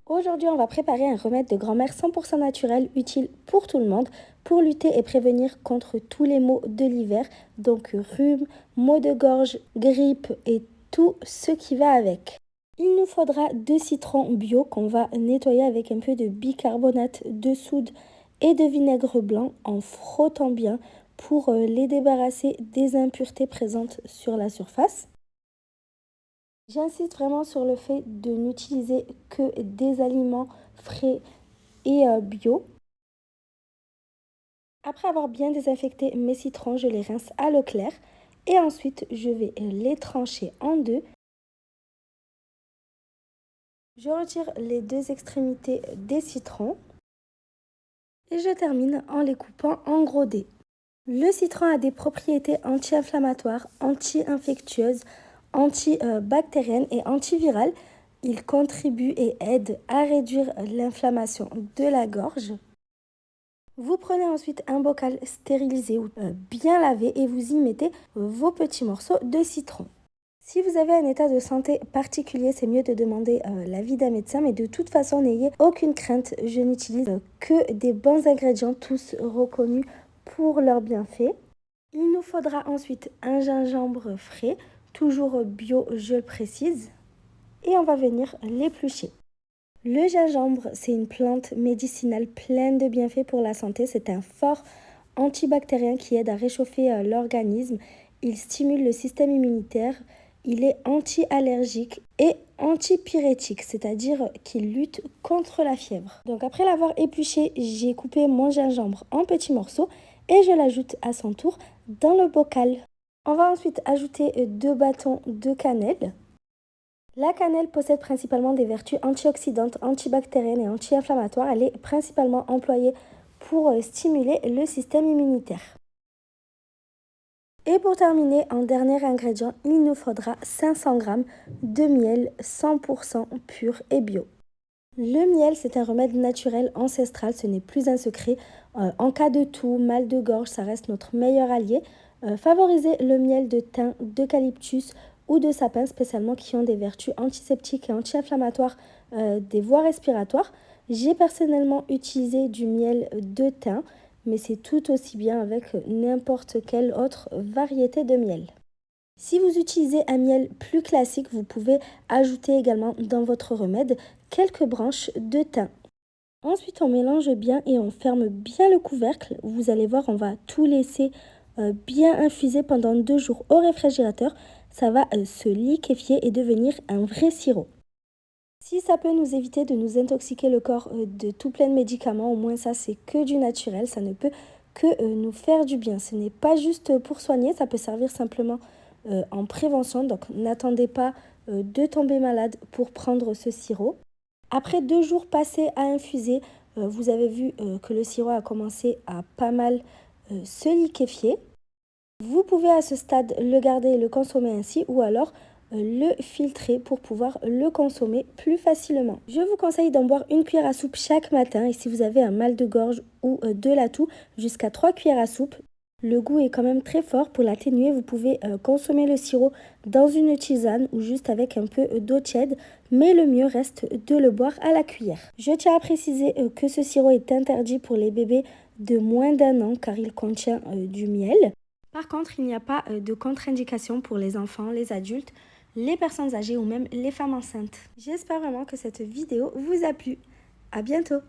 Aujourd'hui, on va préparer un remède de grand-mère 100% naturel utile pour tout le monde pour lutter et prévenir contre tous les maux de l'hiver, donc rhume, maux de gorge, grippe et tout ce qui va avec. Il nous faudra 2 citrons bio qu'on va nettoyer avec un peu de bicarbonate de soude et de vinaigre blanc en frottant bien pour les débarrasser des impuretés présentes sur la surface. J'insiste vraiment sur le fait de n'utiliser que des aliments frais et bio. Après avoir bien désinfecté mes citrons, je les rince à l'eau claire et ensuite je vais les trancher en deux. Je retire les deux extrémités des citrons et je termine en les coupant en gros dés. Le citron a des propriétés anti-inflammatoires, anti-infectieuses, antibactériennes et antivirales. Il contribue et aide à réduire l'inflammation de la gorge. Vous prenez ensuite un bocal stérilisé ou bien lavé et vous y mettez vos petits morceaux de citron. Si vous avez un état de santé particulier, c'est mieux de demander l'avis d'un médecin, mais de toute façon, n'ayez aucune crainte. Je n'utilise que des bons ingrédients, tous reconnus pour leurs bienfaits. Il nous faudra ensuite un gingembre frais, toujours bio, je le précise, et on va venir l'éplucher. Le gingembre, c'est une plante médicinale pleine de bienfaits pour la santé. C'est un fort antibactérien qui aide à réchauffer l'organisme. Il stimule le système immunitaire. Il est anti-allergique et antipyrétique, c'est-à-dire qu'il lutte contre la fièvre. Donc après l'avoir épluché, j'ai coupé mon gingembre en petits morceaux et je l'ajoute à son tour dans le bocal. On va ensuite ajouter 2 bâtons de cannelle. La cannelle possède principalement des vertus antioxydantes, antibactériennes et anti-inflammatoires. Elle est principalement employée pour stimuler le système immunitaire. Et pour terminer, en dernier ingrédient, il nous faudra 500 g de miel 100% pur et bio. Le miel, c'est un remède naturel ancestral, ce n'est plus un secret. En cas de toux, mal de gorge, ça reste notre meilleur allié. Favorisez le miel de thym, d'eucalyptus ou de sapin spécialement qui ont des vertus antiseptiques et anti-inflammatoires des voies respiratoires. J'ai personnellement utilisé du miel de thym, mais c'est tout aussi bien avec n'importe quelle autre variété de miel. Si vous utilisez un miel plus classique, vous pouvez ajouter également dans votre remède quelques branches de thym. Ensuite, on mélange bien et on ferme bien le couvercle. Vous allez voir, on va tout laisser bien infuser pendant 2 jours au réfrigérateur. Ça va se liquéfier et devenir un vrai sirop. Si ça peut nous éviter de nous intoxiquer le corps de tout plein de médicaments, au moins ça c'est que du naturel, ça ne peut que nous faire du bien. Ce n'est pas juste pour soigner, ça peut servir simplement en prévention. Donc n'attendez pas de tomber malade pour prendre ce sirop. Après 2 jours passés à infuser, vous avez vu que le sirop a commencé à pas mal se liquéfier. Vous pouvez à ce stade le garder et le consommer ainsi ou alors le filtrer pour pouvoir le consommer plus facilement. Je vous conseille d'en boire 1 cuillère à soupe chaque matin et si vous avez un mal de gorge ou de la toux, jusqu'à 3 cuillères à soupe. Le goût est quand même très fort. Pour l'atténuer, vous pouvez consommer le sirop dans une tisane ou juste avec un peu d'eau tiède, mais le mieux reste de le boire à la cuillère. Je tiens à préciser que ce sirop est interdit pour les bébés de moins d'1 an car il contient du miel. Par contre, il n'y a pas de contre-indication pour les enfants, les adultes, les personnes âgées ou même les femmes enceintes. J'espère vraiment que cette vidéo vous a plu. À bientôt!